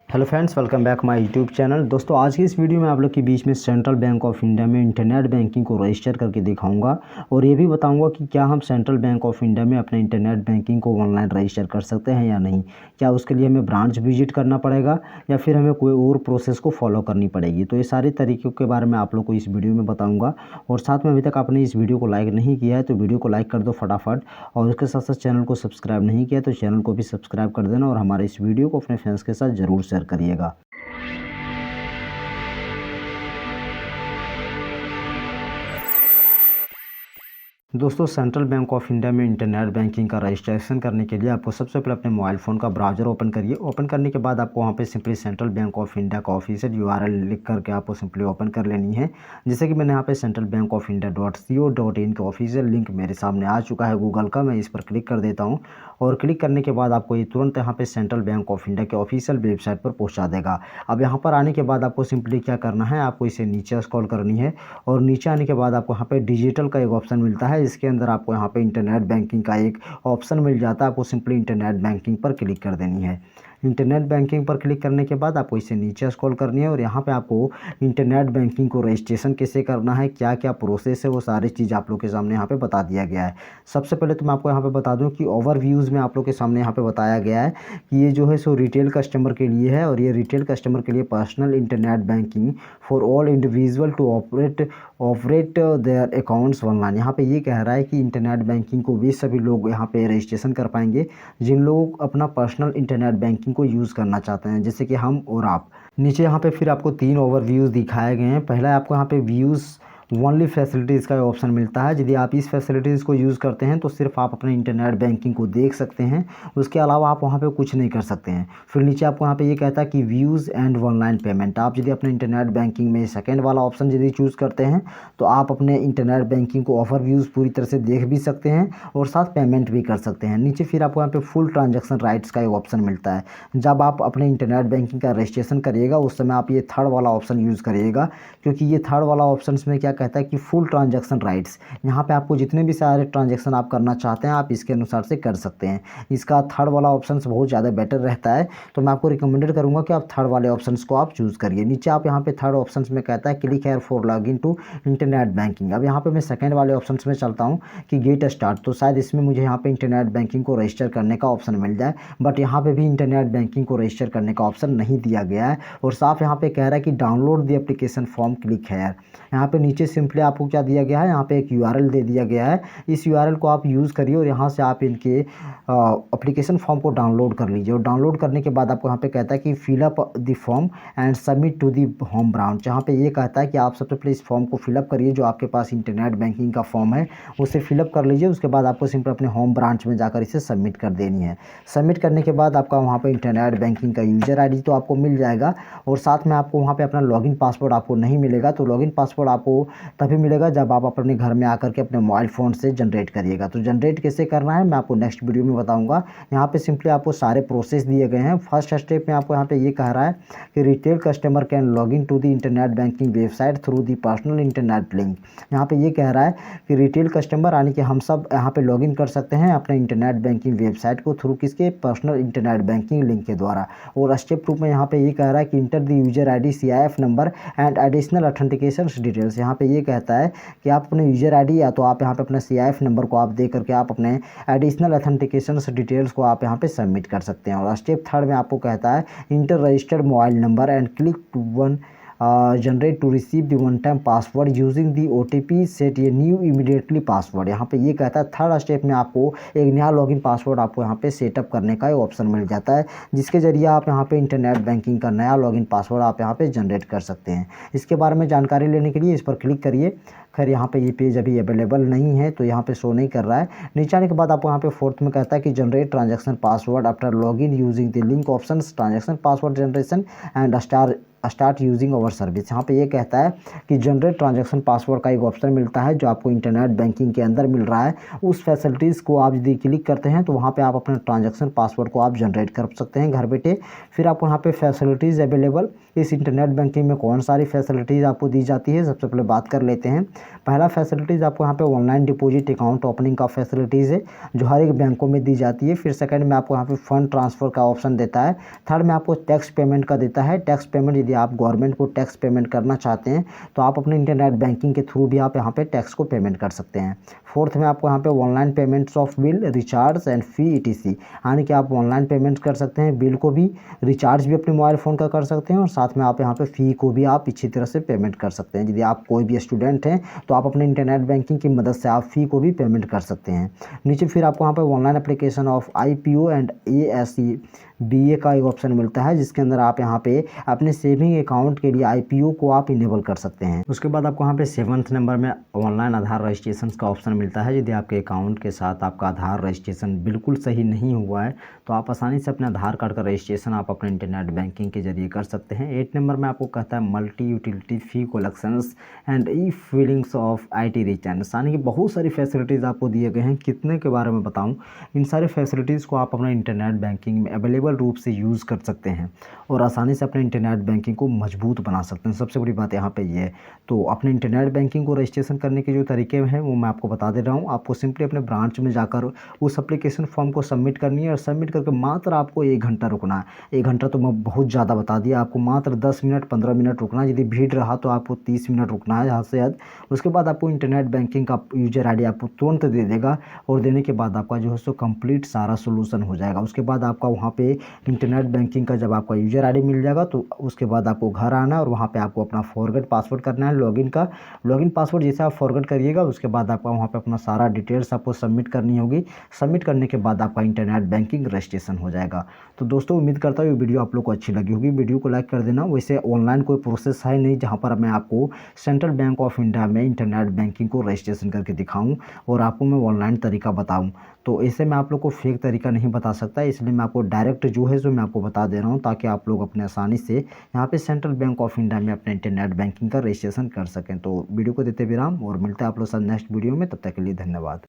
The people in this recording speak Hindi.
Hello friends, welcome back my YouTube channel. दोस्तों, आज की इस वीडियो में आप लोग के बीच में सेंट्रल बैंक ऑफ इंडिया में इंटरनेट बैंकिंग को रजिस्टर करके दिखाऊंगा और ये भी बताऊंगा कि क्या हम सेंट्रल बैंक ऑफ इंडिया में अपने इंटरनेट बैंकिंग को ऑनलाइन रजिस्टर कर सकते हैं या नहीं। क्या उसके लिए हमें ब्रांच विजिट करना पड़ेगा या फिर हमें कोई और प्रोसेस को फॉलो करनी पड़ेगी। तो ये सारे तरीक़ों के बारे में आप लोग को इस वीडियो में बताऊँगा। और साथ में अभी तक आपने इस वीडियो को लाइक नहीं किया है तो वीडियो को लाइक कर दो फटाफट, और उसके साथ साथ चैनल को सब्सक्राइब नहीं किया तो चैनल को भी सब्सक्राइब कर देना और हमारे इस वीडियो को अपने फ्रेंड्स के साथ ज़रूर शेयर करिएगा। दोस्तों, सेंट्रल बैंक ऑफ इंडिया में इंटरनेट बैंकिंग का रजिस्ट्रेशन करने के लिए आपको सबसे पहले अपने मोबाइल फ़ोन का ब्राउज़र ओपन करिए। ओपन करने के बाद आपको वहाँ पे simply central bank of India का ऑफिशियल यूआरएल लिख करके आपको सिंपली ओपन कर लेनी है। जैसे कि मैंने यहाँ पे central bank of India .co.in का ऑफिशियल लिंक मेरे सामने आ चुका है गूगल का। मैं इस पर क्लिक कर देता हूँ और क्लिक करने के बाद आपको ये तुरंत यहाँ पे सेंट्रल बैंक ऑफ इंडिया के ऑफिशियल वेबसाइट पर पहुँचा देगा। अब यहाँ पर आने के बाद आपको सिंपली क्या करना है, आपको इसे नीचे स्क्रॉल करनी है और नीचे आने के बाद आपको यहाँ पे डिजिटल का एक ऑप्शन मिलता है। इसके अंदर आपको यहाँ पे इंटरनेट बैंकिंग का एक ऑप्शन मिल जाता है। आपको सिंपली इंटरनेट बैंकिंग पर क्लिक कर देनी है। इंटरनेट बैंकिंग पर क्लिक करने के बाद आपको इसे नीचे स्क्रॉल करनी है और यहाँ पे आपको इंटरनेट बैंकिंग को रजिस्ट्रेशन कैसे करना है, क्या क्या प्रोसेस है, वो सारी चीज़ आप लोग के सामने यहाँ पे बता दिया गया है। सबसे पहले तो मैं आपको यहाँ पे बता दूँ कि ओवरव्यूज़ में आप लोग के सामने यहाँ पे बताया गया है कि ये जो है सो रिटेल कस्टमर के लिए है और ये रिटेल कस्टमर के लिए personal internet banking for all individual to operate their accounts online. यहाँ पे ये कह रहा है कि इंटरनेट बैंकिंग को वे सभी लोग यहाँ पे रजिस्ट्रेशन कर पाएंगे जिन लोग अपना पर्सनल इंटरनेट बैंकिंग को यूज़ करना चाहते हैं, जैसे कि हम और आप। नीचे यहाँ पे फिर आपको 3 ओवरव्यूज़ दिखाए गए हैं। पहला आपको यहाँ पे व्यूज़ ओनली फैसिलिटीज़ का ऑप्शन मिलता है। यदि आप इस फैसिलिटीज़ को यूज़ करते हैं तो सिर्फ आप अपने इंटरनेट बैंकिंग को देख सकते हैं, उसके अलावा आप वहाँ पे कुछ नहीं कर सकते हैं। फिर नीचे आपको यहाँ पे ये कहता है कि व्यूज़ एंड ऑनलाइन पेमेंट। आप यदि अपने इंटरनेट बैंकिंग में सेकंड वाला ऑप्शन यदि चूज़ करते हैं तो आप अपने इंटरनेट बैंकिंग को ओवरव्यूज़ पूरी तरह से देख भी सकते हैं और साथ पेमेंट भी कर सकते हैं। नीचे फिर आपको यहाँ पे फुल ट्रांजैक्शन राइट्स का एक ऑप्शन मिलता है। जब आप अपने इंटरनेट बैंकिंग का रजिस्ट्रेशन करिएगा उस समय आप ये थर्ड वाला ऑप्शन यूज़ करिएगा, क्योंकि ये थर्ड वाला ऑप्शन में क्या कहता है कि फुल ट्रांजैक्शन राइट्स। यहाँ पे आपको जितने भी सारे ट्रांजैक्शन आप करना चाहते हैं आप इसके अनुसार से कर सकते हैं। इसका थर्ड वाला ऑप्शन बहुत ज़्यादा बेटर रहता है, तो मैं आपको रिकमेंडेड करूँगा कि आप थर्ड वाले ऑप्शन को आप चूज़ करिए। नीचे आप यहाँ पे थर्ड ऑप्शन में कहता है click here for login to internet banking. अब यहाँ पे मैं सेकंड वाले ऑप्शन में चलता हूँ कि गेट स्टार्ट, तो शायद इसमें मुझे यहाँ पे इंटरनेट बैंकिंग को रजिस्टर करने का ऑप्शन मिल जाए, बट यहाँ पे भी इंटरनेट बैंकिंग को रजिस्टर करने का ऑप्शन नहीं दिया गया है और साफ यहाँ पे कह रहा है कि download the application form click here. यहाँ पे नीचे सिंपली आपको क्या दिया गया है, यहाँ पे एक यूआरएल दे दिया गया है। इस यूआरएल को आप यूज़ करिए और यहाँ से आप इनके एप्लीकेशन फॉर्म को डाउनलोड कर लीजिए। और डाउनलोड करने के बाद आपको यहाँ पे कहता है कि fill up the form and submit to the home branch. यहाँ पे ये कहता है कि आप सबसे पहले इस फॉर्म को फिलअप करिए, जो आपके पास इंटरनेट बैंकिंग का फॉर्म है उसे फिलअप कर लीजिए। उसके बाद आपको सिंपल अपने होम ब्रांच में जाकर इसे सबमिट कर देनी है। सबमिट करने के बाद आपका वहाँ पर इंटरनेट बैंकिंग का यूज़र ID तो आपको मिल जाएगा और साथ में आपको वहाँ पर अपना लॉगिन पासवर्ड आपको नहीं मिलेगा। तो लॉगिन पासवर्ड आपको तभी मिलेगा जब आप अपने घर में आकर के अपने मोबाइल फ़ोन से जनरेट करिएगा। तो जनरेट कैसे करना है मैं आपको नेक्स्ट वीडियो में बताऊंगा। यहाँ पे सिंपली आपको सारे प्रोसेस दिए गए हैं। फर्स्ट स्टेप में आपको यहाँ पे ये कह रहा है कि retail customer can log in to the internet banking website through the personal internet link. यहाँ पे ये कह रहा है कि रिटेल कस्टमर यानी कि हम सब यहाँ पे लॉग इन कर सकते हैं अपने इंटरनेट बैंकिंग वेबसाइट को थ्रू किसके, पर्सनल इंटरनेट बैंकिंग लिंक के द्वारा। और स्टेप 2 में यहाँ पे ये कह रहा है कि enter the user ID CIF number and additional authentication details. यहाँ पे ये कहता है कि आप अपने यूजर ID या तो आप यहाँ पे अपने CIF नंबर को आप दे करके आप अपने एडिशनल ऑथेंटिकेशन डिटेल्स को आप यहाँ पे सबमिट कर सकते हैं। और स्टेप 3 में आपको कहता है enter registered mobile number and click to one generate to receive the one time password using the OTP set a new immediately password. यहाँ पे ये कहता है थर्ड स्टेप में आपको एक नया लॉगिन पासवर्ड आपको यहाँ पे सेटअप करने का ऑप्शन मिल जाता है, जिसके जरिए आप यहाँ पे इंटरनेट बैंकिंग का नया लॉगिन पासवर्ड आप यहाँ पे जनरेट कर सकते हैं। इसके बारे में जानकारी लेने के लिए इस पर क्लिक करिए। खैर यहाँ पे ये पेज अभी अवेलेबल नहीं है तो यहाँ पे शो नहीं कर रहा है। नीचे आने के बाद आपको यहाँ पे फोर्थ में कहता है कि generate transaction password after login using the link options transaction password generation and start using our service. यहाँ पे ये कहता है कि जनरेट ट्रांजैक्शन पासवर्ड का एक ऑप्शन मिलता है जो आपको इंटरनेट बैंकिंग के अंदर मिल रहा है। उस फैसिलिटीज़ को आप यदि क्लिक करते हैं तो वहाँ पे आप अपना ट्रांजैक्शन पासवर्ड को आप जनरेट कर सकते हैं घर बैठे। फिर आपको यहाँ पे फैसिलिटीज़ अवेलेबल इस इंटरनेट बैंकिंग में कौन सारी फैसिलिटीज़ आपको दी जाती है सबसे पहले बात कर लेते हैं। पहला फैसिलिटीज़ आपको यहाँ पे ऑनलाइन डिपॉजिट अकाउंट ओपनिंग का फैसिलिटीज़ है, जो हर एक बैंकों में दी जाती है। फिर सेकंड में आपको यहाँ पे फंड ट्रांसफ़र का ऑप्शन देता है। थर्ड में आपको टैक्स पेमेंट का देता है। टैक्स पेमेंट यदि आप गवर्नमेंट को टैक्स पेमेंट करना चाहते हैं तो आप अपने इंटरनेट बैंकिंग के थ्रू भी आप यहाँ पे टैक्स को पेमेंट कर सकते हैं। फोर्थ में आपको यहाँ पे online payments of bill, recharge and fee ETC, यानी कि आप ऑनलाइन पेमेंट कर सकते हैं, बिल को भी, रिचार्ज भी अपने मोबाइल फ़ोन का कर सकते हैं और साथ में आप यहाँ पे फ़ी को भी आप अच्छी तरह से पेमेंट कर सकते हैं। यदि आप कोई भी स्टूडेंट हैं तो आप अपने इंटरनेट बैंकिंग की मदद से आप फ़ी को भी पेमेंट कर सकते हैं। नीचे फिर आपको यहाँ पे online application of IPO and ASE BA का एक ऑप्शन मिलता है, जिसके अंदर आप यहाँ पे अपने सेविंग अकाउंट के लिए IPO को आप इनेबल कर सकते हैं। उसके बाद आपको यहाँ पे 7th नंबर में ऑनलाइन आधार रजिस्ट्रेशन का ऑप्शन मिलता है। यदि आपके अकाउंट के साथ आपका आधार रजिस्ट्रेशन बिल्कुल सही नहीं हुआ है तो आप आसानी से अपने आधार कार्ड का रजिस्ट्रेशन आप अपने इंटरनेट बैंकिंग के जरिए कर सकते हैं। 8 नंबर में आपको कहता है multi utility fee collections and feelings of IT return, यानी कि बहुत सारी फैसिलिटीज़ आपको दिए गए हैं। कितने के बारे में बताऊँ, इन सारे फैसिलिटीज़ को आप अपने इंटरनेट बैंकिंग में अवेलेबल रूप से यूज़ कर सकते हैं और आसानी से अपने इंटरनेट बैंकिंग को मजबूत बना सकते हैं। सबसे बड़ी बात यहाँ पे ये है। तो अपने इंटरनेट बैंकिंग को रजिस्ट्रेशन करने के जो तरीके हैं वो मैं आपको बता दे रहा हूँ। आपको सिंपली अपने ब्रांच में जाकर उस एप्लीकेशन फॉर्म को सबमिट करनी है और सबमिट करके मात्र आपको 1 घंटा रुकना है। 1 घंटा तो मैं बहुत ज़्यादा बता दिया, आपको मात्र 10 मिनट 15 मिनट रुकना है। यदि भीड़ रहा तो आपको 30 मिनट रुकना है ज़्यादा से ज़्यादा। उसके बाद आपको इंटरनेट बैंकिंग का यूजर ID आपको तुरंत दे देगा और देने के बाद आपका जो है सो कंप्लीट सारा सोल्यूशन हो जाएगा। उसके बाद आपका वहाँ पे इंटरनेट बैंकिंग का जब आपका यूजर ID मिल जाएगा तो उसके बाद आपको घर आना है और वहाँ पे आपको अपना फॉरगेट पासवर्ड करना है। लॉगिन पासवर्ड जैसे आप फॉरगेट करिएगा उसके बाद आपका वहाँ पे अपना सारा डिटेल्स आपको सबमिट करनी होगी। सबमिट करने के बाद आपका इंटरनेट बैंकिंग रजिस्ट्रेशन हो जाएगा। तो दोस्तों उम्मीद करता हूँ ये वीडियो आप लोग को अच्छी लगी होगी। वीडियो को लाइक कर देना। वैसे ऑनलाइन कोई प्रोसेस है नहीं जहाँ पर मैं आपको सेंट्रल बैंक ऑफ इंडिया में इंटरनेट बैंकिंग को रजिस्ट्रेशन करके दिखाऊँ और आपको मैं ऑनलाइन तरीका बताऊँ। तो ऐसे मैं आप लोग को फेक तरीका नहीं बता सकता, इसलिए मैं आपको डायरेक्ट जो है सो मैं आपको बता दे रहा हूँ ताकि आप लोग अपने आसानी से यहाँ पे सेंट्रल बैंक ऑफ इंडिया में अपने इंटरनेट बैंकिंग का रजिस्ट्रेशन कर सकें। तो वीडियो को देते विराम और मिलते हैं आप लोग साथ नेक्स्ट वीडियो में। तब तक के लिए धन्यवाद।